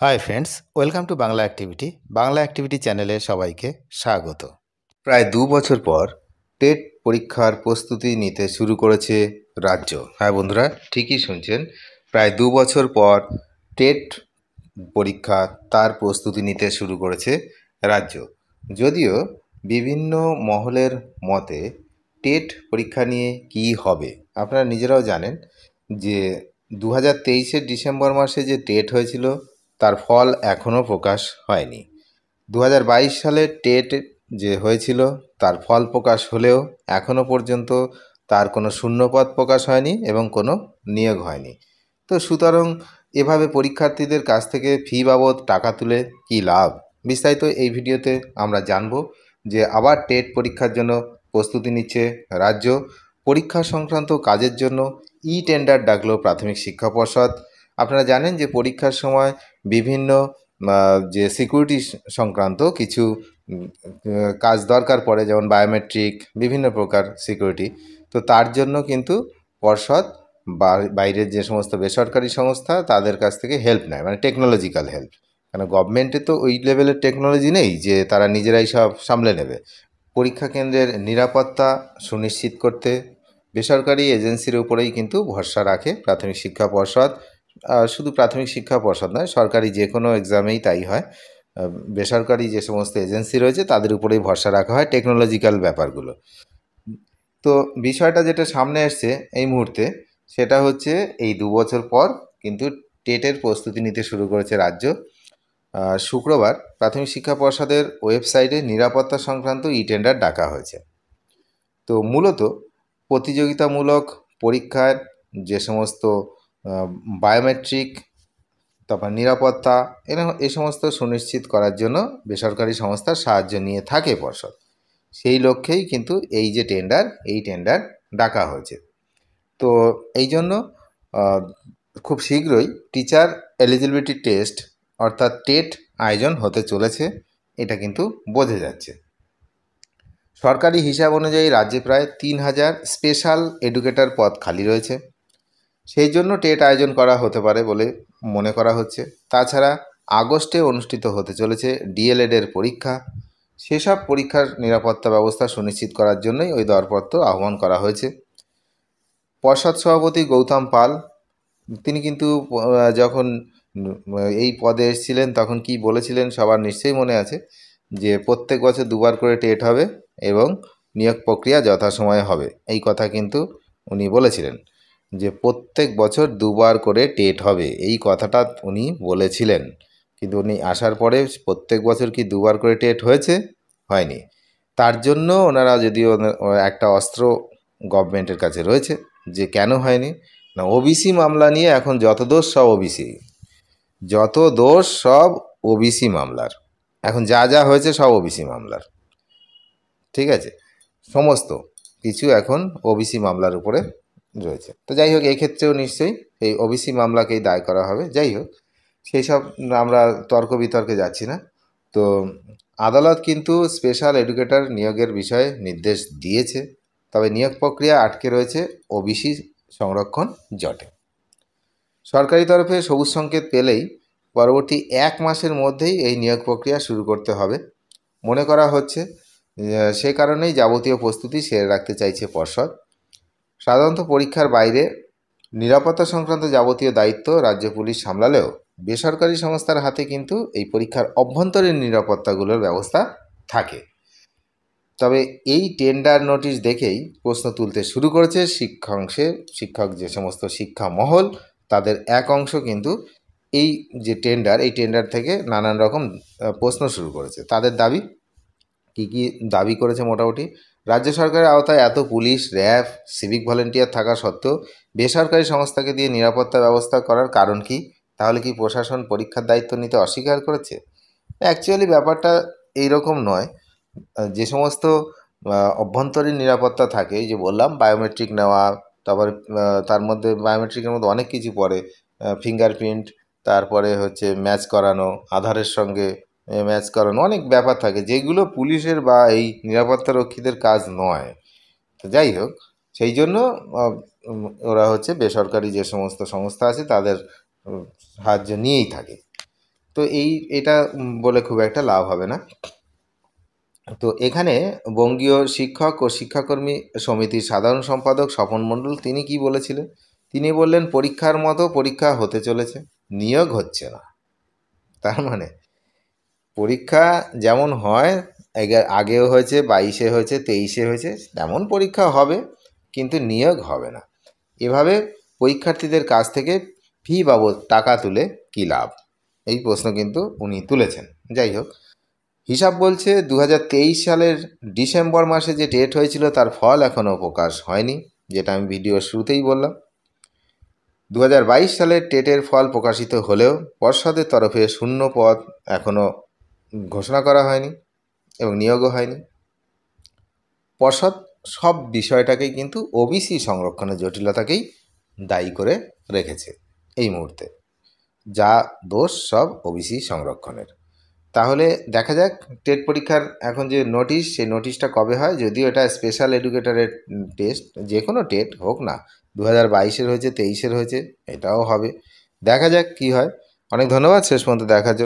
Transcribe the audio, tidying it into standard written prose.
Hi friends, welcome to Bangla activity. Bangla activity চ্যানেলে সবাইকে স্বাগত। প্রায় 2 বছর পর টেট পরীক্ষার প্রস্তুতি নিতে শুরু করেছে রাজ্য। হ্যাঁ বন্ধুরা, ঠিকই শুনছেন, প্রায় 2 বছর পর টেট পরীক্ষা তার প্রস্তুতি নিতে শুরু করেছে রাজ্য। যদিও বিভিন্ন মহলের মতে টেট পরীক্ষা নিয়ে কী হবে আপনারা নিজেরাও জানেন যে 2023-এর ডিসেম্বর মাসে যে টেট হয়েছিল তার ফল এখনও প্রকাশ হয়নি। 2022 সালে টেট যে হয়েছিল তার ফল প্রকাশ হলেও এখনও পর্যন্ত তার কোনো শূন্যপদ প্রকাশ হয়নি এবং কোনো নিয়োগ হয়নি। তো সুতরাং এভাবে পরীক্ষার্থীদের কাছ থেকে ফি বাবদ টাকা তুলে কী লাভ, বিস্তারিত এই ভিডিওতে আমরা জানব। যে আবার টেট পরীক্ষার জন্য প্রস্তুতি নিচ্ছে রাজ্য। পরীক্ষা সংক্রান্ত কাজের জন্য টেন্ডার ডাকলো প্রাথমিক শিক্ষা পর্ষদ। আপনারা জানেন যে পরীক্ষার সময় বিভিন্ন যে সিকিউরিটি সংক্রান্ত কিছু কাজ দরকার পড়ে, যেমন বায়োমেট্রিক, বিভিন্ন প্রকার সিকিউরিটি। তো তার জন্য কিন্তু পর্ষদ বাইরের যে সমস্ত বেসরকারি সংস্থা তাদের কাছ থেকে হেল্প নেয়, মানে টেকনোলজিক্যাল হেল্প। কারণ গভর্নমেন্টে তো ওই লেভেলের টেকনোলজি নেই যে তারা নিজেরাই সব সামলে নেবে। পরীক্ষা কেন্দ্রের নিরাপত্তা সুনিশ্চিত করতে বেসরকারি এজেন্সির উপরেই কিন্তু ভরসা রাখে প্রাথমিক শিক্ষা পর্ষদ। শুধু প্রাথমিক শিক্ষা পর্ষদ নয়, সরকারি যে কোনো এক্সামেই তাই হয়। বেসরকারি যে সমস্ত এজেন্সি রয়েছে তাদের উপরেই ভরসা রাখা হয় টেকনোলজিক্যাল ব্যাপারগুলো। তো বিষয়টা যেটা সামনে এসছে এই মুহূর্তে, সেটা হচ্ছে এই 2 বছর পর কিন্তু টেটের প্রস্তুতি নিতে শুরু করেছে রাজ্য। শুক্রবার প্রাথমিক শিক্ষা পর্ষদের ওয়েবসাইটে নিরাপত্তা সংক্রান্ত টেন্ডার ডাকা হয়েছে। তো মূলত প্রতিযোগিতামূলক পরীক্ষার যে সমস্ত বায়োমেট্রিক, তারপর নিরাপত্তা, এই সমস্ত সুনিশ্চিত করার জন্য বেসরকারি সংস্থার সাহায্য নিয়ে থাকে পর্ষদ। সেই লক্ষ্যেই কিন্তু এই যে টেন্ডার ডাকা হয়েছে। তো এই জন্য খুব শীঘ্রই টিচার এলিজিবিলিটি টেস্ট অর্থাৎ টেট আয়োজন হতে চলেছে, এটা কিন্তু বোঝা যাচ্ছে। সরকারি হিসাব অনুযায়ী রাজ্যে প্রায় 3000 স্পেশাল এডুকেটর পদ খালি রয়েছে। সেই জন্য টেট আয়োজন করা হতে পারে বলে মনে করা হচ্ছে। তাছাড়া আগস্টে অনুষ্ঠিত হতে চলেছে ডিএলএডের পরীক্ষা। সেসব পরীক্ষার নিরাপত্তা ব্যবস্থা সুনিশ্চিত করার জন্যই ওই দরপত্র আহ্বান করা হয়েছে। পর্ষদ সভাপতি গৌতম পাল তিনি কিন্তু যখন এই পদে এসেছিলেন তখন কি বলেছিলেন সবার নিশ্চয়ই মনে আছে, যে প্রত্যেক বছর 2বার করে টেট হবে এবং নিয়োগ প্রক্রিয়া যথাসময়ে হবে। এই কথা কিন্তু উনি বলেছিলেন যে প্রত্যেক বছর 2বার করে টেট হবে, এই কথাটা উনি বলেছিলেন। কিন্তু উনি আসার পরে প্রত্যেক বছর কি 2বার করে টেট হয়েছে? হয়নি। তার জন্য ওনারা যদিও একটা অস্ত্র গভর্নমেন্টের কাছে রয়েছে যে কেন হয়নি না, ওবিসি মামলা নিয়ে এখন যত দোষ সব ওবিসি মামলার। এখন যা যা হয়েছে সব ওবিসি মামলার, ঠিক আছে, সমস্ত কিছু এখন ওবিসি মামলার উপরে রয়েছে। তো যাই হোক, এক্ষেত্রেও নিশ্চয়ই এই ওবিসি মামলাকেই দায় করা হবে। যাই হোক, সেই সব আমরা তর্ক বিতর্কে যাচ্ছি না। তো আদালত কিন্তু স্পেশাল এডুকেটর নিয়োগের বিষয়ে নির্দেশ দিয়েছে, তবে নিয়োগ প্রক্রিয়া আটকে রয়েছে ওবিসি সংরক্ষণ জটে। সরকারি তরফে সবুজ সংকেত পেলেই পরবর্তী 1 মাসের মধ্যেই এই নিয়োগ প্রক্রিয়া শুরু করতে হবে মনে করা হচ্ছে। সে কারণেই যাবতীয় প্রস্তুতি সেরে রাখতে চাইছে পর্ষদ। সাধারণত পরীক্ষার বাইরে নিরাপত্তা সংক্রান্ত যাবতীয় দায়িত্ব রাজ্য পুলিশ সামলালেও বেসরকারি সংস্থার হাতে কিন্তু এই পরীক্ষার অভ্যন্তরীণ নিরাপত্তাগুলোর ব্যবস্থা থাকে। তবে এই টেন্ডার নোটিশ দেখেই প্রশ্ন তুলতে শুরু করেছে শিক্ষক যে সমস্ত শিক্ষা মহল, তাদের এক অংশ কিন্তু এই টেন্ডার থেকে নানান রকম প্রশ্ন শুরু করেছে। তাদের দাবি কি দাবি করেছে? মোটামুটি রাজ্য সরকারের আওতায় এত পুলিশ, র্যাব, সিভিক ভলেন্টিয়ার থাকা সত্ত্বেও বেসরকারি সংস্থাকে দিয়ে নিরাপত্তা ব্যবস্থা করার কারণ কি? তাহলে কি প্রশাসন পরীক্ষার দায়িত্ব নিতে অস্বীকার করেছে? অ্যাকচুয়ালি ব্যাপারটা এইরকম নয়। যে সমস্ত অভ্যন্তরীণ নিরাপত্তা থাকে, এই যে বললাম বায়োমেট্রিক নেওয়া, তারপরে তার মধ্যে বায়োমেট্রিকের মধ্যে অনেক কিছু পড়ে, ফিঙ্গারপ্রিন্ট, তারপরে হচ্ছে ম্যাচ করানো, আধারের সঙ্গে ম্যাচ করানো, অনেক ব্যাপার থাকে যেগুলো পুলিশের বা এই নিরাপত্তা রক্ষীদের কাজ নয়। তো যাই হোক, সেই জন্য ওরা হচ্ছে বেসরকারি যে সমস্ত সংস্থা আছে তাদের সাহায্য নিয়েই থাকে। তো এটা বলে খুব একটা লাভ হবে না। তো এখানে বঙ্গীয় শিক্ষক ও শিক্ষাকর্মী সমিতির সাধারণ সম্পাদক স্বপন মণ্ডল তিনি কি বলেছিলেন? তিনি বললেন পরীক্ষার মতো পরীক্ষা হতে চলেছে, নিয়োগ হচ্ছে না। তার মানে পরীক্ষা যেমন হয়, আগেও হয়েছে, 22-এ হয়েছে, 23-এ হয়েছে, তেমন পরীক্ষা হবে, কিন্তু নিয়োগ হবে না। এভাবে পরীক্ষার্থীদের কাছ থেকে ফি বাবদ টাকা তুলে কী লাভ, এই প্রশ্ন কিন্তু উনি তুলেছেন। যাই হোক, হিসাব বলছে 2023 সালের ডিসেম্বর মাসে যে টেট হয়েছিল তার ফল এখনও প্রকাশ হয়নি, যেটা আমি ভিডিওর শুরুতেই বললাম। 2022 সালের টেটের ফল প্রকাশিত হলেও পর্ষদের তরফে শূন্য পদ এখনও ঘোষণা করা হয়নি এবং নিয়োগও হয়নি। পর্ষদ সব বিষয়টাকেই কিন্তু ওবিসি সংরক্ষণের জটিলতাকেই দায়ী করে রেখেছে এই মুহূর্তে। যা দোষ সব ওবিসি সংরক্ষণের। তাহলে দেখা যাক টেট পরীক্ষার এখন যে নোটিশ, সেই নোটিশটা কবে হয়। যদিও এটা স্পেশাল এডুকেটরের টেস্ট, যে কোনো টেট হোক না, 2022-এর হয়েছে, 23-এর হয়েছে, এটাও হবে। দেখা যাক কি হয়। অনেক ধন্যবাদ শেষ পর্যন্ত দেখার জন্য।